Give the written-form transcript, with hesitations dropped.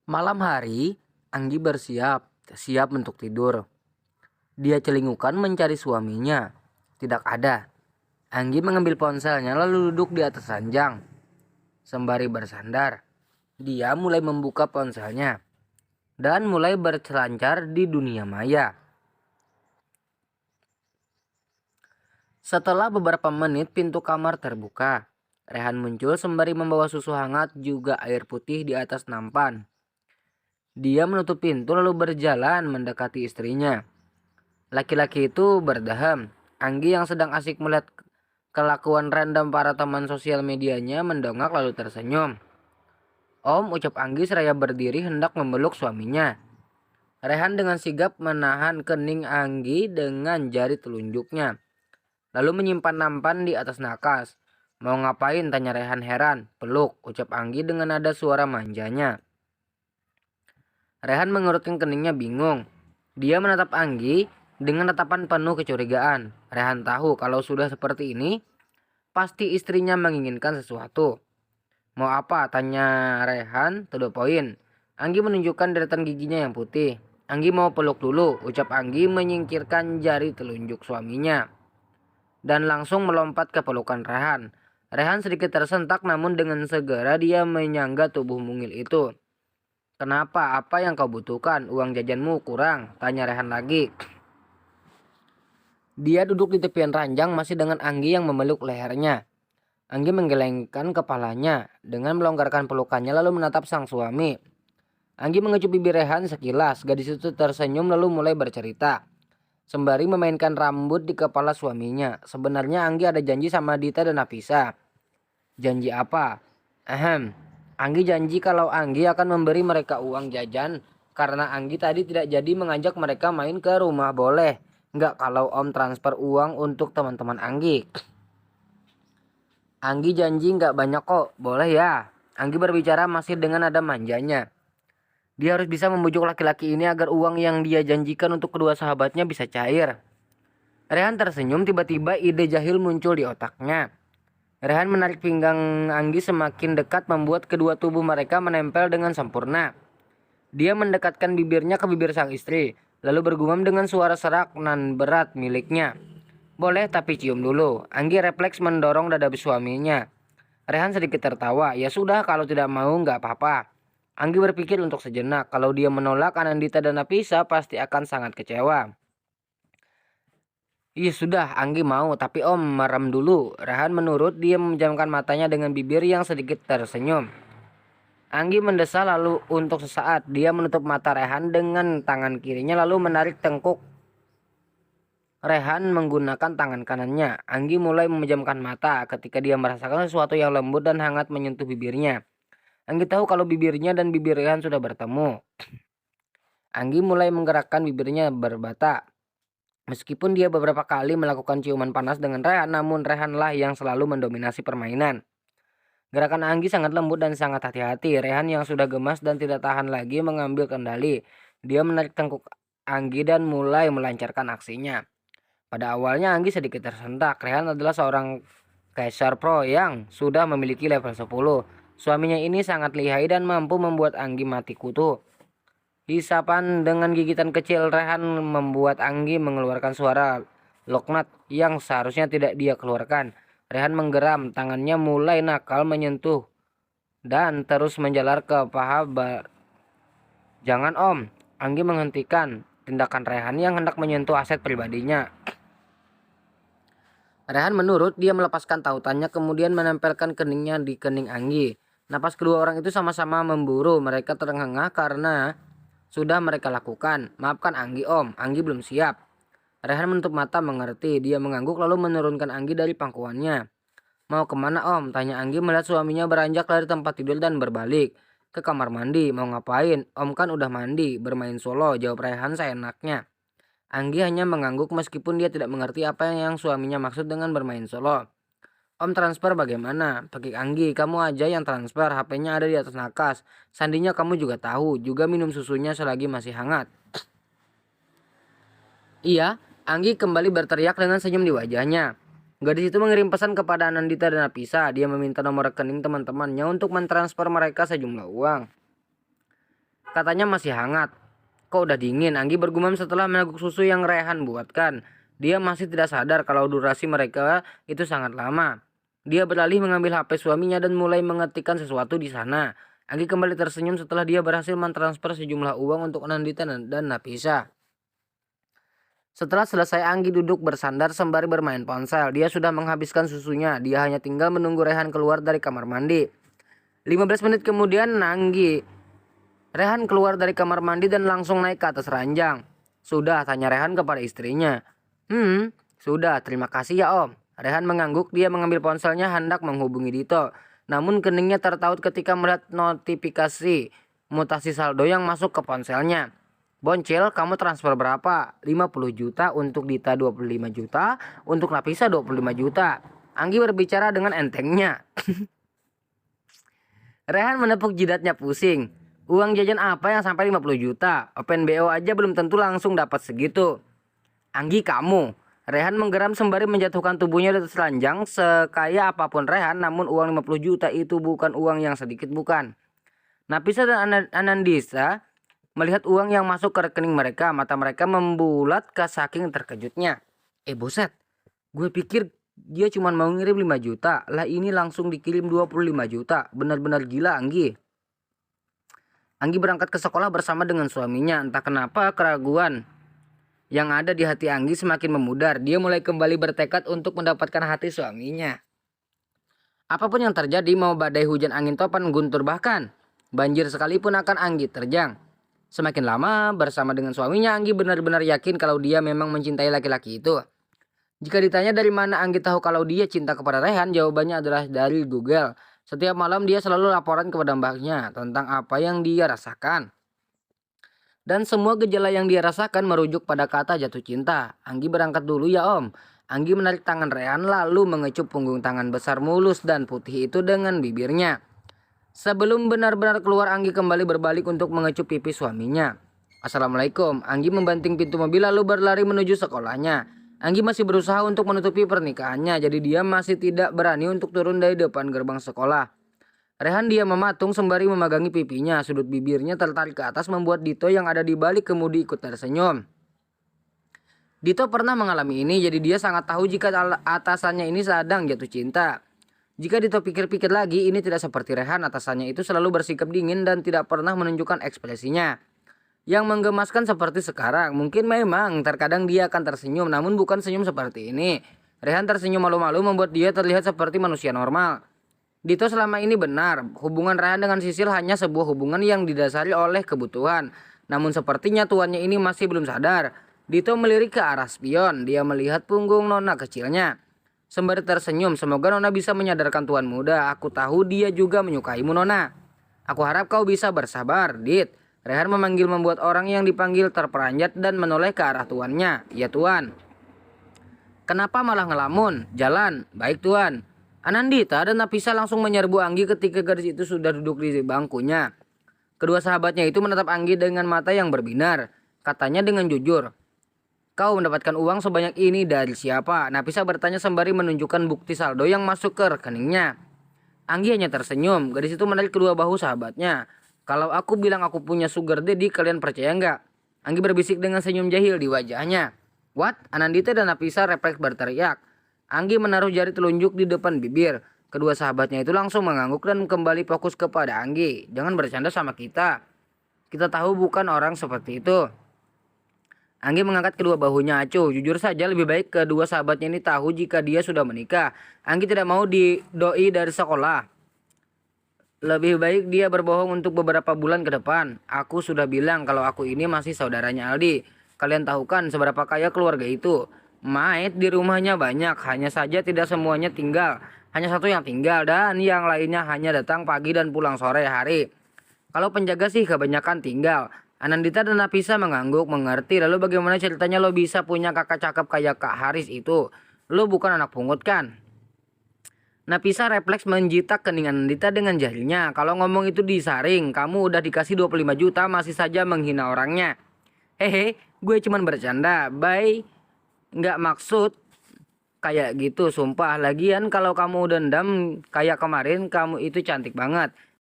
Malam hari, Anggi siap untuk tidur. Dia celingukan mencari suaminya. Tidak ada. Anggi mengambil ponselnya lalu duduk di atas ranjang. Sembari bersandar, dia mulai membuka ponselnya dan mulai berselancar di dunia maya. Setelah beberapa menit pintu kamar terbuka. Rehan muncul sembari membawa susu hangat juga air putih di atas nampan. Dia menutup pintu lalu berjalan mendekati istrinya. Laki-laki itu berdaham. Anggi yang sedang asik melihat kelakuan random para teman sosial medianya mendongak lalu tersenyum. Om, ucap Anggi seraya berdiri hendak memeluk suaminya. Rehan dengan sigap menahan kening Anggi dengan jari telunjuknya. Lalu menyimpan nampan di atas nakas. Mau ngapain, tanya Rehan heran. Peluk, ucap Anggi dengan nada suara manjanya. Rehan mengerutkan keningnya bingung. Dia menatap Anggi dengan tatapan penuh kecurigaan. Rehan tahu kalau sudah seperti ini, pasti istrinya menginginkan sesuatu. Mau apa? Tanya Rehan, to the point. Anggi menunjukkan deretan giginya yang putih. Anggi mau peluk dulu, ucap Anggi menyingkirkan jari telunjuk suaminya. Dan langsung melompat ke pelukan Rehan. Rehan sedikit tersentak namun dengan segera dia menyangga tubuh mungil itu. Kenapa? Apa yang kau butuhkan? Uang jajanmu kurang? Tanya Rehan lagi. Dia duduk di tepian ranjang masih dengan Anggi yang memeluk lehernya. Anggi menggelengkan kepalanya dengan melonggarkan pelukannya lalu menatap sang suami. Anggi mengecup bibir Rehan sekilas. Gadis itu tersenyum lalu mulai bercerita. Sembari memainkan rambut di kepala suaminya. Sebenarnya Anggi ada janji sama Dita dan Nafisa. Janji apa? Anggi janji kalau Anggi akan memberi mereka uang jajan karena Anggi tadi tidak jadi mengajak mereka main ke rumah. Boleh nggak kalau Om transfer uang untuk teman-teman Anggi? Anggi janji nggak banyak kok. Boleh ya? Anggi berbicara masih dengan nada manjanya. Dia harus bisa membujuk laki-laki ini agar uang yang dia janjikan untuk kedua sahabatnya bisa cair. Rehan tersenyum, tiba-tiba ide jahil muncul di otaknya. Rehan menarik pinggang Anggi semakin dekat membuat kedua tubuh mereka menempel dengan sempurna. Dia mendekatkan bibirnya ke bibir sang istri, lalu bergumam dengan suara serak nan berat miliknya. Boleh tapi cium dulu. Anggi refleks mendorong dada suaminya. Rehan sedikit tertawa. Ya sudah, kalau tidak mau nggak apa-apa. Anggi berpikir untuk sejenak. Kalau dia menolak, Anandita dan Nafisa pasti akan sangat kecewa. Iya sudah, Anggi mau, tapi Om merem dulu. Rehan menurut, dia memejamkan matanya dengan bibir yang sedikit tersenyum. Anggi mendesah lalu untuk sesaat. Dia menutup mata Rehan dengan tangan kirinya lalu menarik tengkuk Rehan menggunakan tangan kanannya. Anggi mulai memejamkan mata ketika dia merasakan sesuatu yang lembut dan hangat menyentuh bibirnya. Anggi tahu kalau bibirnya dan bibir Rehan sudah bertemu. Anggi mulai menggerakkan bibirnya berbata. Meskipun dia beberapa kali melakukan ciuman panas dengan Rehan, namun Rehanlah yang selalu mendominasi permainan. Gerakan Anggi sangat lembut dan sangat hati-hati. Rehan yang sudah gemas dan tidak tahan lagi mengambil kendali. Dia menarik tengkuk Anggi dan mulai melancarkan aksinya. Pada awalnya Anggi sedikit tersentak. Rehan adalah seorang caster pro yang sudah memiliki level 10. Suaminya ini sangat lihai dan mampu membuat Anggi mati kutu. Hisapan dengan gigitan kecil Rehan membuat Anggi mengeluarkan suara loknat yang seharusnya tidak dia keluarkan. Rehan menggeram, tangannya mulai nakal menyentuh dan terus menjalar ke paha. Jangan Om, Anggi menghentikan tindakan Rehan yang hendak menyentuh aset pribadinya. Rehan menurut, dia melepaskan tautannya kemudian menempelkan keningnya di kening Anggi. Napas kedua orang itu sama-sama memburu. Mereka terengah karena sudah mereka lakukan. Maafkan Anggi Om, Anggi belum siap. Rehan menutup mata mengerti. Dia mengangguk lalu menurunkan Anggi dari pangkuannya. Mau kemana Om? Tanya Anggi melihat suaminya beranjak dari tempat tidur dan berbalik. Ke kamar mandi. Mau ngapain? Om kan udah mandi. Bermain solo, jawab Rehan seenaknya. Anggi hanya mengangguk meskipun dia tidak mengerti apa yang suaminya maksud dengan bermain solo. Om transfer bagaimana? Pakai Anggi, kamu aja yang transfer, HP-nya ada di atas nakas. Sandinya kamu juga tahu, juga minum susunya selagi masih hangat. Iya, Anggi kembali berteriak dengan senyum di wajahnya. Gadis itu mengirim pesan kepada Anandita dan Apisa. Dia meminta nomor rekening teman-temannya untuk mentransfer mereka sejumlah uang. Katanya masih hangat. Kok udah dingin? Anggi bergumam setelah meneguk susu yang Rehan buatkan. Dia masih tidak sadar kalau durasi mereka itu sangat lama. Dia beralih mengambil HP suaminya dan mulai mengetikkan sesuatu di sana. Anggi kembali tersenyum setelah dia berhasil mentransfer sejumlah uang untuk Anandita dan Nafisa. Setelah selesai, Anggi duduk bersandar sembari bermain ponsel. Dia sudah menghabiskan susunya. Dia hanya tinggal menunggu Rehan keluar dari kamar mandi. 15 menit kemudian Rehan keluar dari kamar mandi dan langsung naik ke atas ranjang. Sudah, tanya Rehan kepada istrinya. Sudah, terima kasih ya Om. Rehan mengangguk, dia mengambil ponselnya hendak menghubungi Dito. Namun keningnya tertaut ketika melihat notifikasi mutasi saldo yang masuk ke ponselnya. Boncil, kamu transfer berapa? 50 juta, untuk Dita 25 juta, untuk Nafisa 25 juta. Anggi berbicara dengan entengnya. Rehan menepuk jidatnya pusing. Uang jajan apa yang sampai 50 juta? Open BO aja belum tentu langsung dapat segitu. Anggi, kamu. Rehan menggeram sembari menjatuhkan tubuhnya di atas ranjang. Sekaya apapun Rehan, namun uang 50 juta itu bukan uang yang sedikit, bukan. Nafisa dan Anandisa melihat uang yang masuk ke rekening mereka. Mata mereka membulat ke saking terkejutnya. Boset, gue pikir dia cuma mau ngirim 5 juta. Lah ini langsung dikirim 25 juta. Benar-benar gila Anggi. Anggi berangkat ke sekolah bersama dengan suaminya. Entah kenapa keraguan yang ada di hati Anggi semakin memudar. Dia mulai kembali bertekad untuk mendapatkan hati suaminya. Apapun yang terjadi, mau badai, hujan, angin, topan, guntur, bahkan banjir sekalipun akan Anggi terjang. Semakin lama bersama dengan suaminya, Anggi benar-benar yakin kalau dia memang mencintai laki-laki itu. Jika ditanya dari mana Anggi tahu kalau dia cinta kepada Rehan, jawabannya adalah dari Google. Setiap malam dia selalu laporan kepada mbaknya tentang apa yang dia rasakan. Dan semua gejala yang dia rasakan merujuk pada kata jatuh cinta. Anggi berangkat dulu ya Om. Anggi menarik tangan Rehan lalu mengecup punggung tangan besar mulus dan putih itu dengan bibirnya. Sebelum benar-benar keluar, Anggi kembali berbalik untuk mengecup pipi suaminya. Assalamualaikum. Anggi membanting pintu mobil lalu berlari menuju sekolahnya. Anggi masih berusaha untuk menutupi pernikahannya, jadi dia masih tidak berani untuk turun dari depan gerbang sekolah. Rehan dia mematung sembari memegangi pipinya. Sudut bibirnya tertarik ke atas membuat Dito yang ada di balik kemudi ikut tersenyum. Dito pernah mengalami ini, jadi dia sangat tahu jika atasannya ini sedang jatuh cinta. Jika Dito pikir-pikir lagi, ini tidak seperti Rehan. Atasannya itu selalu bersikap dingin dan tidak pernah menunjukkan ekspresinya yang menggemaskan seperti sekarang. Mungkin memang terkadang dia akan tersenyum, namun bukan senyum seperti ini. Rehan tersenyum malu-malu membuat dia terlihat seperti manusia normal. Dito selama ini benar, hubungan Rehan dengan Sisil hanya sebuah hubungan yang didasari oleh kebutuhan. Namun sepertinya tuannya ini masih belum sadar. Dito melirik ke arah spion, dia melihat punggung nona kecilnya. Sembari tersenyum, semoga nona bisa menyadarkan tuan muda. Aku tahu dia juga menyukaimu nona. Aku harap kau bisa bersabar, Dit. Rehan memanggil membuat orang yang dipanggil terperanjat dan menoleh ke arah tuannya. Ya tuan. Kenapa malah ngelamun? Jalan. Baik tuan. Anandita dan Nafisa langsung menyerbu Anggi ketika gadis itu sudah duduk di bangkunya. Kedua sahabatnya itu menatap Anggi dengan mata yang berbinar. Katanya dengan jujur. Kau mendapatkan uang sebanyak ini dari siapa? Nafisa bertanya sembari menunjukkan bukti saldo yang masuk ke rekeningnya. Anggi hanya tersenyum. Gadis itu menarik kedua bahu sahabatnya. Kalau aku bilang aku punya sugar daddy, kalian percaya nggak? Anggi berbisik dengan senyum jahil di wajahnya. What? Anandita dan Nafisa refleks berteriak. Anggi menaruh jari telunjuk di depan bibir. Kedua sahabatnya itu langsung mengangguk dan kembali fokus kepada Anggi. Jangan bercanda sama kita. Kita tahu bukan orang seperti itu. Anggi mengangkat kedua bahunya acuh. Jujur saja lebih baik kedua sahabatnya ini tahu jika dia sudah menikah. Anggi tidak mau didoi dari sekolah. Lebih baik dia berbohong untuk beberapa bulan ke depan. Aku sudah bilang kalau aku ini masih saudaranya Aldi. Kalian tahu kan seberapa kaya keluarga itu. Maid di rumahnya banyak, hanya saja tidak semuanya tinggal. Hanya satu yang tinggal dan yang lainnya hanya datang pagi dan pulang sore hari. Kalau penjaga sih kebanyakan tinggal. Anandita dan Nafisa mengangguk, mengerti. Lalu bagaimana ceritanya lo bisa punya kakak cakep kayak Kak Haris itu? Lo bukan anak pungut kan? Nafisa refleks menjitak kening Anandita dengan jarinya. Kalau ngomong itu disaring, kamu udah dikasih 25 juta masih saja menghina orangnya. Hehe, gue cuman bercanda. Bye. Nggak maksud kayak gitu, sumpah. Lagian kalau kamu dendam kayak kemarin, kamu itu cantik banget.